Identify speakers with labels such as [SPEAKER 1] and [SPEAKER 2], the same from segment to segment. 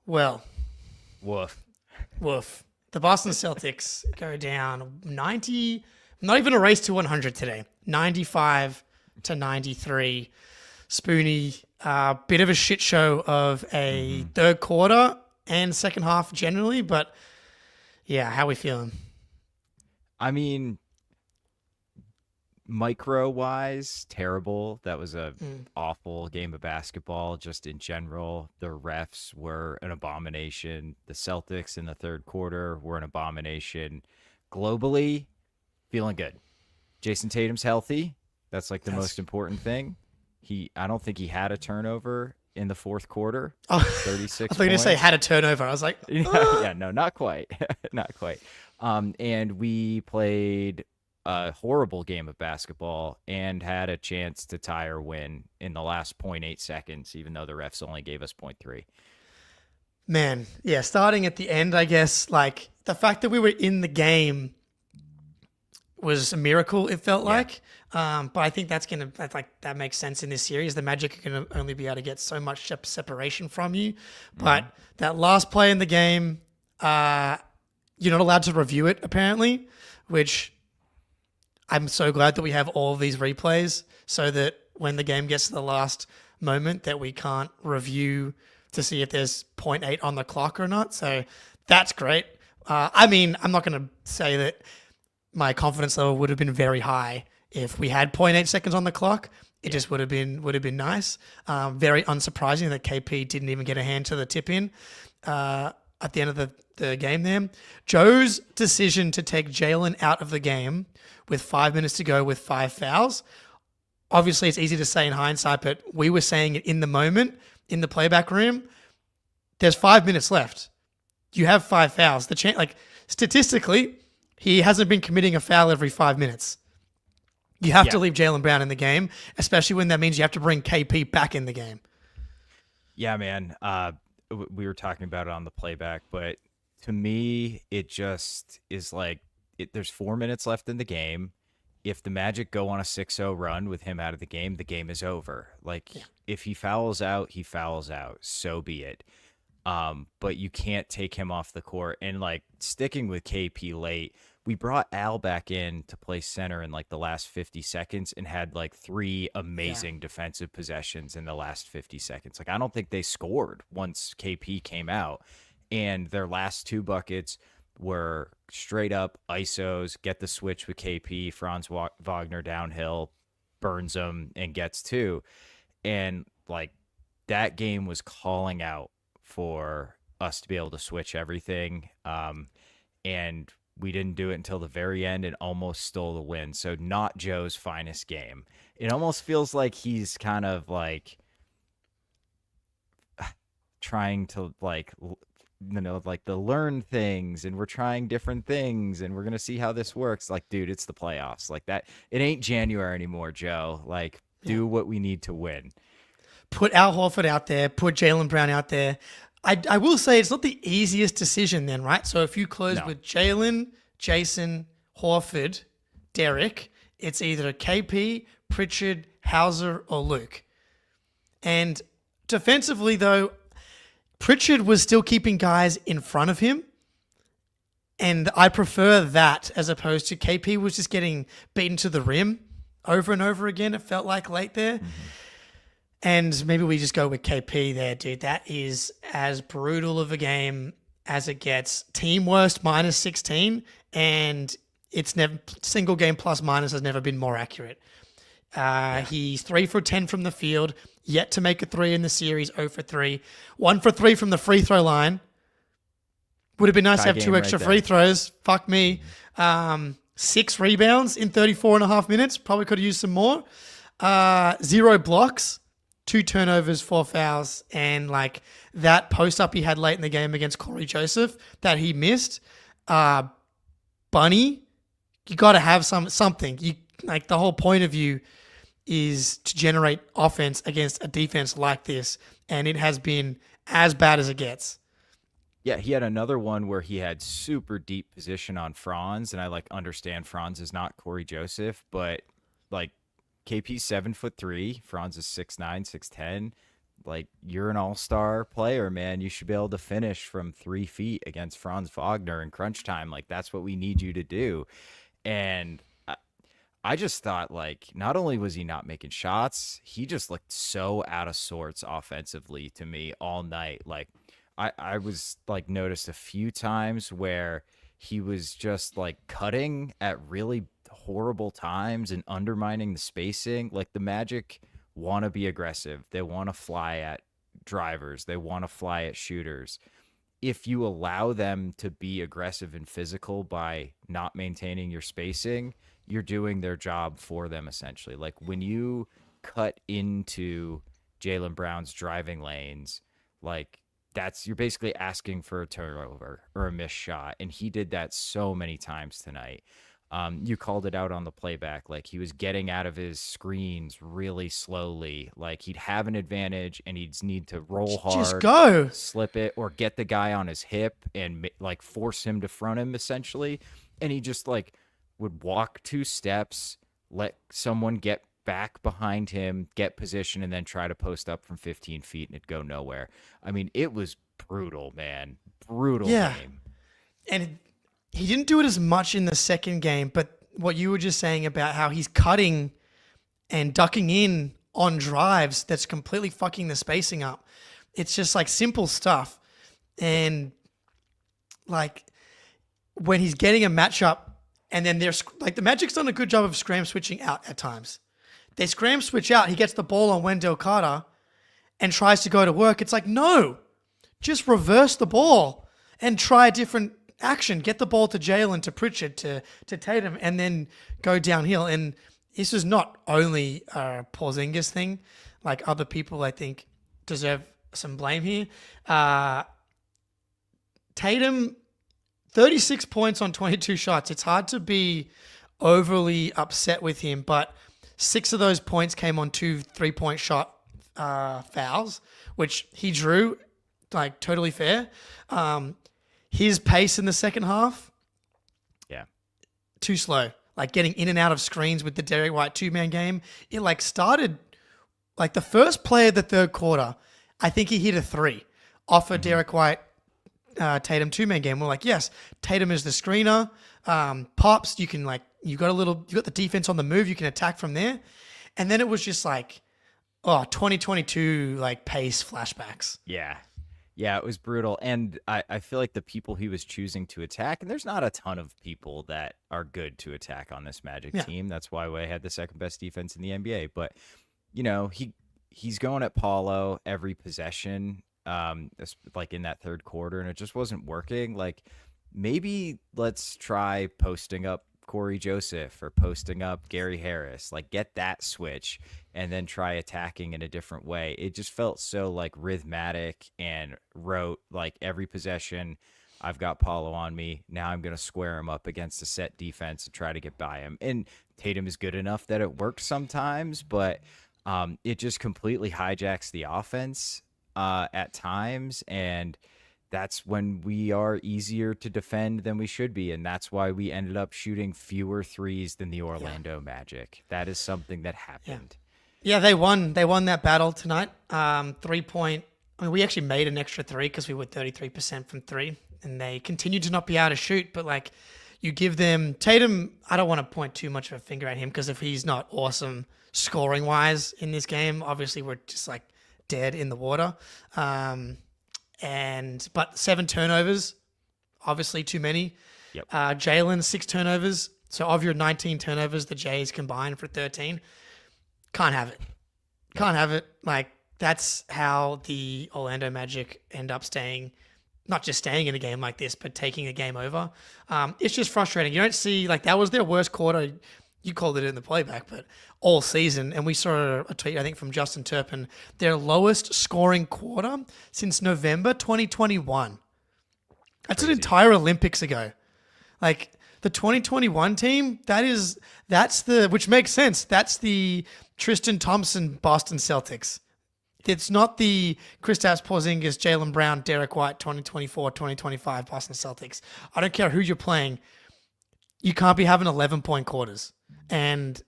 [SPEAKER 1] Well,
[SPEAKER 2] Woof.
[SPEAKER 1] woof. The Boston Celtics go down 90, not even a race to 100 today, 95 to 93. Spoonie, bit of a shit show of a third quarter and second half generally, but yeah, how we feeling?
[SPEAKER 2] I mean, micro-wise, terrible. That was a awful game of basketball just in general. The refs were an abomination. The Celtics in the third quarter were an abomination. Globally, feeling good. Jason Tatum's healthy. That's like the most important thing. I don't think he had a turnover in the fourth quarter. 36
[SPEAKER 1] I thought you were going to say had a turnover. I was like,
[SPEAKER 2] yeah, no, not quite. Not quite. And we played a horrible game of basketball and had a chance to tie or win in the last 0.8 seconds, even though the refs only gave us 0.3.
[SPEAKER 1] man, yeah, starting at the end, I guess, like the fact that we were in the game was a miracle, it felt like. But I think that makes sense in this series. The Magic are going to only be able to get so much separation from you. But that last play in the game, you're not allowed to review it, apparently, which I'm so glad that we have all of these replays so that when the game gets to the last moment that we can't review to see if there's 0.8 on the clock or not. So that's great. I mean, I'm not going to say that my confidence level would have been very high if we had 0.8 seconds on the clock. It just would have been nice. Very unsurprising that KP didn't even get a hand to the tip in at the end of the game there. Joe's decision to take Jalen out of the game with 5 minutes to go with 5 fouls. Obviously, it's easy to say in hindsight, but we were saying it in the moment in the playback room. There's 5 minutes left. You have 5 fouls. Statistically, he hasn't been committing a foul every 5 minutes. You have to leave Jaylen Brown in the game, especially when that means you have to bring KP back in the game.
[SPEAKER 2] Yeah, man. We were talking about it on the playback, but to me, it just is like there's 4 minutes left in the game. If the Magic go on a 6-0 run with him out of the game is over. If he fouls out, he fouls out. So be it. But you can't take him off the court. And sticking with KP late, we brought Al back in to play center in the last 50 seconds and had 3 amazing defensive possessions in the last 50 seconds. I don't think they scored once KP came out. And their last 2 buckets were straight up ISOs, get the switch with KP, Franz Wagner downhill, burns them and gets 2. And that game was calling out for us to be able to switch everything. And we didn't do it until the very end and almost stole the win. So not Joe's finest game. It almost feels like he's kind of trying to to learn things, and we're trying different things, and we're going to see how this works. Dude, it's the playoffs. That it ain't January anymore, Joe. Do what we need to win.
[SPEAKER 1] Put Al Horford out there, put Jaylen Brown out there. I will say it's not the easiest decision then, right? So if you close with Jaylen, Jason, Horford, Derek, it's either KP, Pritchard, Hauser, or Luke. And defensively, though, Pritchard was still keeping guys in front of him. And I prefer that as opposed to KP was just getting beaten to the rim over and over again. It felt like late there. Mm-hmm. And maybe we just go with KP there, dude. That is as brutal of a game as it gets. Team worst -16, and it's never single game plus minus has never been more accurate. He's 3 for 10 from the field, yet to make a 3 in the series, 0 for 3. 1 for 3 from the free throw line. Would have been nice to have 2 extra free throws. Fuck me. 6 rebounds in 34 and a half minutes. Probably could have used some more. 0 blocks. 2 turnovers, 4 fouls, and like that post up he had late in the game against Corey Joseph that he missed. Bunny, you got to have something. You like the whole point of you is to generate offense against a defense like this, and it has been as bad as it gets.
[SPEAKER 2] Yeah, he had another one where he had super deep position on Franz, and I like understand Franz is not Corey Joseph, but like KP's 7'3", Franz is 6'9", 6'10". Like, you're an all-star player, man. You should be able to finish from 3 feet against Franz Wagner in crunch time. Like, that's what we need you to do. And I just thought, like, not only was he not making shots, he just looked so out of sorts offensively to me all night. Like, I was like noticed a few times where he was just like cutting at really horrible times and undermining the spacing. Like, the Magic want to be aggressive. They want to fly at drivers. They want to fly at shooters. If you allow them to be aggressive and physical by not maintaining your spacing, you're doing their job for them essentially. Like, when you cut into Jaylen Brown's driving lanes, like, you're basically asking for a turnover or a missed shot. And he did that so many times tonight. You called it out on the playback. Like, he was getting out of his screens really slowly. Like, he'd have an advantage and he'd need to roll hard,
[SPEAKER 1] just go,
[SPEAKER 2] slip it, or get the guy on his hip and like force him to front him essentially. And he just like would walk 2 steps, let someone get back behind him, get position, and then try to post up from 15 feet, and it'd go nowhere. I mean, it was brutal, man. Brutal game.
[SPEAKER 1] And he didn't do it as much in the second game, but what you were just saying about how he's cutting and ducking in on drives, that's completely fucking the spacing up. It's just like simple stuff. And like when he's getting a matchup, and then there's like the Magic's done a good job of scram switching out at times. They scram switch out. He gets the ball on Wendell Carter and tries to go to work. It's like, no, just reverse the ball and try a different action. Get the ball to Jaylen, to Pritchard, to Tatum, and then go downhill. And this is not only a Porzingis thing. Like, other people, I think, deserve some blame here. Tatum, 36 points on 22 shots. It's hard to be overly upset with him, but 6 of those points came on 2 3-point shot fouls, which he drew, like, totally fair. His pace in the second half, too slow. Like, getting in and out of screens with the Derek White 2-man game, it like started like the first play of the third quarter. I think he hit a 3 off a Derek White Tatum 2-man game. We're like, yes, Tatum is the screener. Pops, you can like, you got the defense on the move. You can attack from there. And then it was just like, 2022 like pace flashbacks.
[SPEAKER 2] Yeah. Yeah, it was brutal. And I feel like the people he was choosing to attack, and there's not a ton of people that are good to attack on this Magic team. That's why we had the second best defense in the NBA. But, you know, he's going at Paulo every possession, like in that third quarter, and it just wasn't working. Like, maybe let's try posting up Corey Joseph or posting up Gary Harris, like get that switch and then try attacking in a different way. It just felt so like rhythmic and rote, like every possession I've got Paulo on me. Now I'm going to square him up against a set defense and try to get by him. And Tatum is good enough that it works sometimes, but it just completely hijacks the offense at times. And that's when we are easier to defend than we should be. And that's why we ended up shooting fewer threes than the Orlando Magic. That is something that happened.
[SPEAKER 1] Yeah, they won that battle tonight. 3-point. I mean, we actually made an extra 3 because we were 33% from 3. And they continued to not be able to shoot. But like, you give them Tatum, I don't want to point too much of a finger at him because if he's not awesome scoring wise in this game, obviously we're just like dead in the water. But 7 turnovers, obviously too many.
[SPEAKER 2] Yep.
[SPEAKER 1] Jaylen, 6 turnovers. So of your 19 turnovers, the Jays combined for 13. Can't have it. Can't have it. Like, that's how the Orlando Magic end up not just staying in a game like this, but taking a game over. It's just frustrating. You don't see, like, that was their worst quarter. you called it in the playback, but all season. And we saw a tweet, I think, from Justin Turpin, their lowest scoring quarter since November 2021. That's
[SPEAKER 2] Crazy.
[SPEAKER 1] an entire Olympics ago. Like the 2021 team, which makes sense. That's the Tristan Thompson Boston Celtics. It's not the Kristaps Porzingis, Jaylen Brown, Derek White 2024, 2025 Boston Celtics. I don't care who you're playing. You can't be having 11-point quarters. And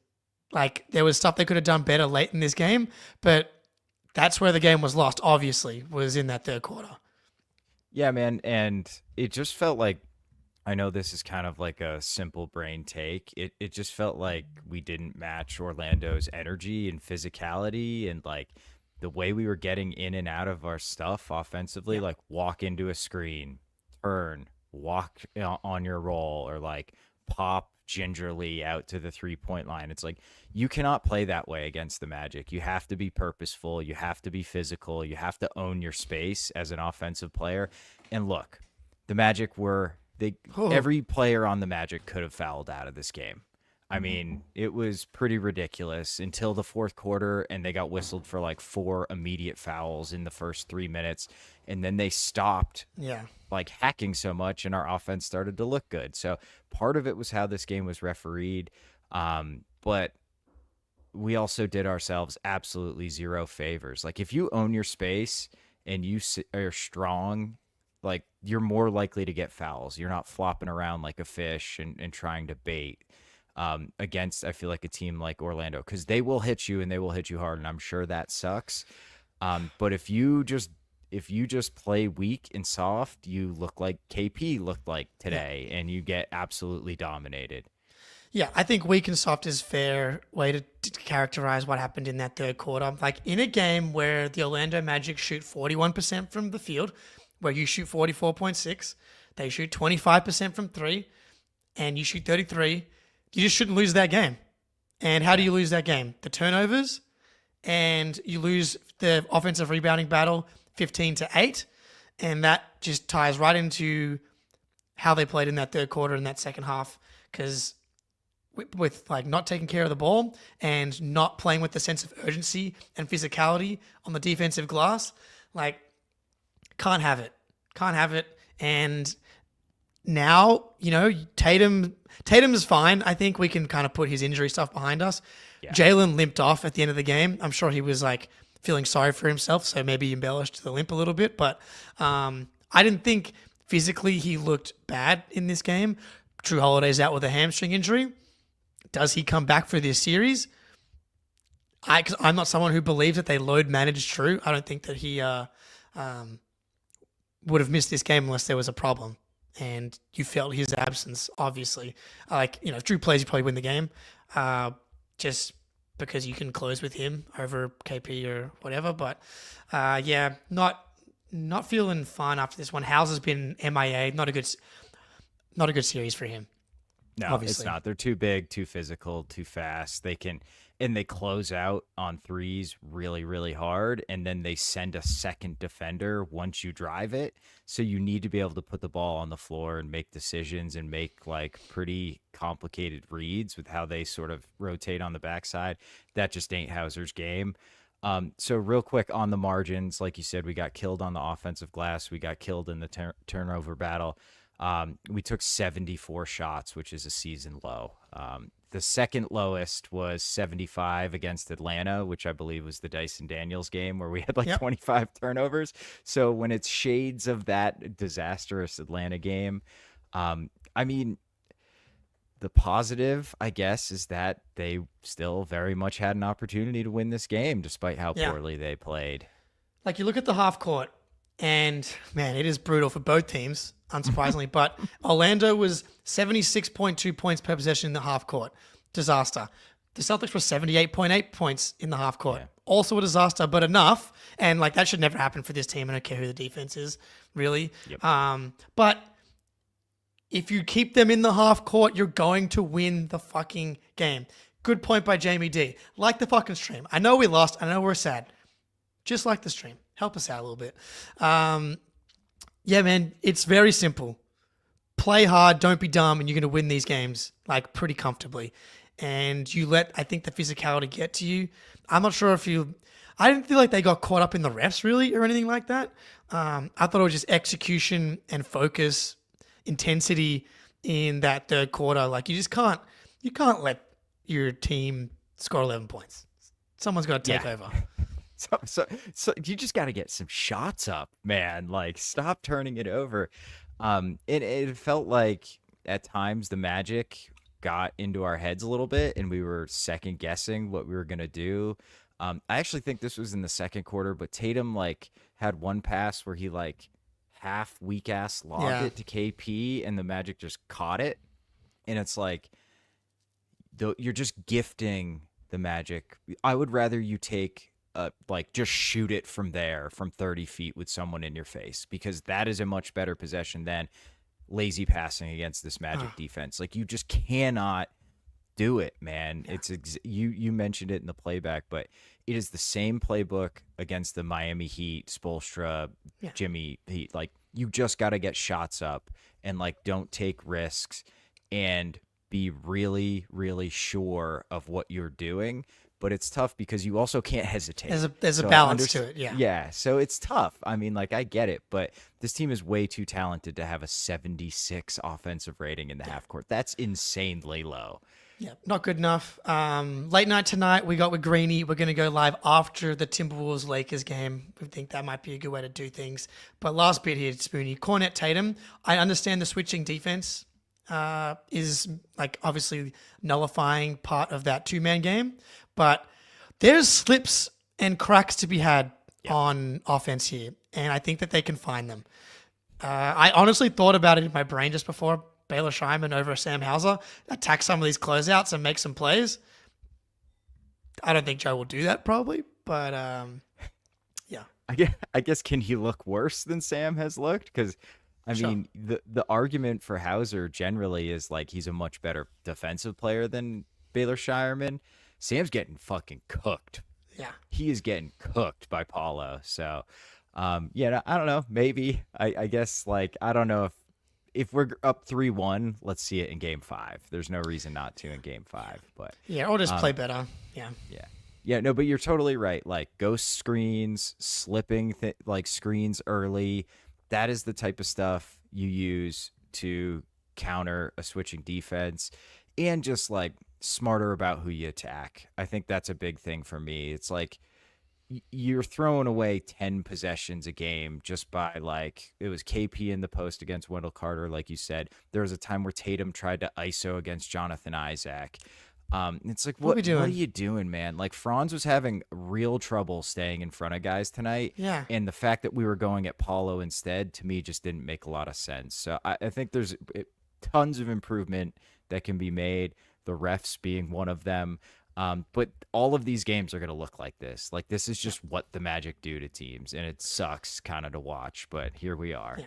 [SPEAKER 1] like there was stuff they could have done better late in this game, but that's where the game was lost, obviously, was in that third quarter.
[SPEAKER 2] Yeah, man. And it just felt like, I know this is kind of like a simple brain take. It just felt like we didn't match Orlando's energy and physicality and like the way we were getting in and out of our stuff offensively, like walk into a screen, turn, walk on your roll, or like pop gingerly out to the 3-point line. It's like you cannot play that way against the Magic. You have to be purposeful. You have to be physical. You have to own your space as an offensive player. And look, the Magic were every player on the Magic could have fouled out of this game. I mean, it was pretty ridiculous until the fourth quarter, and they got whistled for like 4 immediate fouls in the first 3 minutes, and then they stopped like hacking so much, and our offense started to look good. So part of it was how this game was refereed, but we also did ourselves absolutely zero favors. Like if you own your space and you are strong, like you're more likely to get fouls. You're not flopping around like a fish and trying to bait against, I feel like, a team like Orlando, because they will hit you and they will hit you hard, and I'm sure that sucks. But if you just play weak and soft, you look like KP looked like today, and you get absolutely dominated.
[SPEAKER 1] Yeah, I think weak and soft is a fair way to characterize what happened in that third quarter. Like in a game where the Orlando Magic shoot 41% from the field, where you shoot 44.6, they shoot 25% from 3, and you shoot 33, you just shouldn't lose that game. And how do you lose that game? The turnovers, and you lose the offensive rebounding battle 15-8, and that just ties right into how they played in that third quarter and that second half, because with like not taking care of the ball and not playing with the sense of urgency and physicality on the defensive glass, like can't have it. And now, Tatum's fine. I think we can kind of put his injury stuff behind us. Yeah. Jaylen limped off at the end of the game. I'm sure he was like feeling sorry for himself, so maybe he embellished the limp a little bit. But I didn't think physically he looked bad in this game. Drew Holiday's out with a hamstring injury. Does he come back for this series? Because I'm not someone who believes that they load managed Drew. I don't think that he would have missed this game unless there was a problem. And you felt his absence, obviously. If Drew plays, you probably win the game. Just because you can close with him over KP or whatever. But not feeling fine after this one. Howes has been MIA. Not a good series for him.
[SPEAKER 2] No,
[SPEAKER 1] obviously.
[SPEAKER 2] It's not. They're too big, too physical, too fast. They close out on threes really, really hard, and then they send a second defender once you drive it. So you need to be able to put the ball on the floor and make decisions and make like pretty complicated reads with how they sort of rotate on the backside. That just ain't Hauser's game. So real quick on the margins, like you said, we got killed on the offensive glass. We got killed in the turnover battle. We took 74 shots, which is a season low. The second lowest was 75 against Atlanta, which I believe was the Dyson Daniels game where we had 25 turnovers. So when it's shades of that disastrous Atlanta game, I mean, the positive, I guess, is that they still very much had an opportunity to win this game despite how poorly they played.
[SPEAKER 1] Like you look at the half court, and man, it is brutal for both teams, unsurprisingly. But Orlando was 76.2 points per possession in the half court. Disaster. The Celtics were 78.8 points in the half court. Yeah. Also a disaster, but enough. And like that should never happen for this team. I don't care who the defense is, really. Yep. But if you keep them in the half court, you're going to win the fucking game. Good point by Jamie D. Like the fucking stream. I know we lost. I know we're sad. Just like the stream. Help us out a little bit. Yeah, man, it's very simple. Play hard, don't be dumb, and you're going to win these games like pretty comfortably. and you let, I think, the physicality get to you. I'm not sure if I didn't feel like they got caught up in the refs really or anything like that. I thought it was just execution and focus, intensity in that third quarter. Like you can't let your team score 11 points. Someone's got to take over.
[SPEAKER 2] So you just got to get some shots up, man. Like, stop turning it over. It felt like at times the Magic got into our heads a little bit, and we were second guessing what we were gonna do. I actually think this was in the second quarter, but Tatum had one pass where he half weak ass lobbed it to KP, and the Magic just caught it, and it's like, you're just gifting the Magic. I would rather you take just shoot it from there from 30 feet with someone in your face, because that is a much better possession than lazy passing against this Magic defense. Like, you just cannot do it, man. Yeah. You mentioned it in the playback, but it is the same playbook against the Miami Heat, Spoelstra, Jimmy Heat. Like, you just got to get shots up and don't take risks and be really, really sure of what you're doing. But it's tough because you also can't hesitate.
[SPEAKER 1] There's a balance to it, yeah.
[SPEAKER 2] Yeah, so it's tough. I mean, I get it, but this team is way too talented to have a 76 offensive rating in the half court. That's insanely low.
[SPEAKER 1] Yeah, not good enough. Late night tonight, we got with Greeny. We're going to go live after the Timberwolves-Lakers game. We think that might be a good way to do things. But last bit here, Spoonie. Cornet Tatum, I understand the switching defense is obviously nullifying part of that two-man game, but there's slips and cracks to be had on offense here, and I think that they can find them. I honestly thought about it in my brain just before. Baylor Schreiman over Sam Hauser, attack some of these closeouts and make some plays. I don't think Joe will do that probably, but yeah.
[SPEAKER 2] I guess can he look worse than Sam has looked? Because I mean, the argument for Hauser generally is he's a much better defensive player than Baylor Scheierman. Sam's getting fucking cooked.
[SPEAKER 1] Yeah.
[SPEAKER 2] He is getting cooked by Paulo. So, I don't know. Maybe. I guess, I don't know if we're up 3-1, let's see it in game 5. There's no reason not to in game 5. But
[SPEAKER 1] yeah, or just play better. Yeah.
[SPEAKER 2] Yeah. Yeah, no, but you're totally right. Ghost screens, slipping screens early. That is the type of stuff you use to counter a switching defense, and just smarter about who you attack. I think that's a big thing for me. It's you're throwing away 10 possessions a game just by it was KP in the post against Wendell Carter, like you said. There was a time where Tatum tried to ISO against Jonathan Isaac. It's what are you doing, man? Franz was having real trouble staying in front of guys tonight.
[SPEAKER 1] Yeah.
[SPEAKER 2] And the fact that we were going at Paulo instead, to me, just didn't make a lot of sense. So I think there's tons of improvement that can be made, the refs being one of them. But all of these games are going to look like this. This is just what the Magic do to teams, and it sucks kind of to watch, but here we are.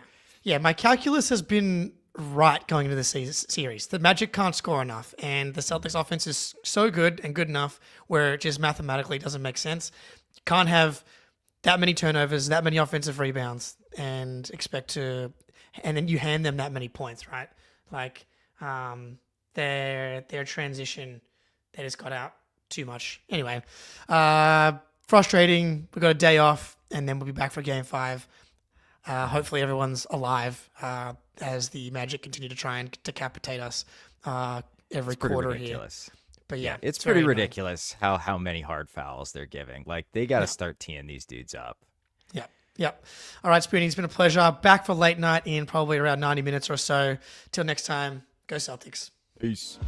[SPEAKER 1] Yeah, my calculus has been right going into this series. The Magic can't score enough, and the Celtics offense is so good and good enough where it just mathematically doesn't make sense. Can't have that many turnovers, that many offensive rebounds, and then you hand them that many points, right? Their transition, they just got out too much. Anyway, frustrating. We got a day off, and then we'll be back for game 5. Hopefully everyone's alive as the Magic continue to try and decapitate us every quarter
[SPEAKER 2] ridiculous.
[SPEAKER 1] Here. But yeah,
[SPEAKER 2] it's pretty ridiculous how many hard fouls they're giving. They got to start teeing these dudes up.
[SPEAKER 1] Yep. All right, Spoonie, it's been a pleasure. Back for late night in probably around 90 minutes or so. Till next time, go Celtics.
[SPEAKER 2] Peace.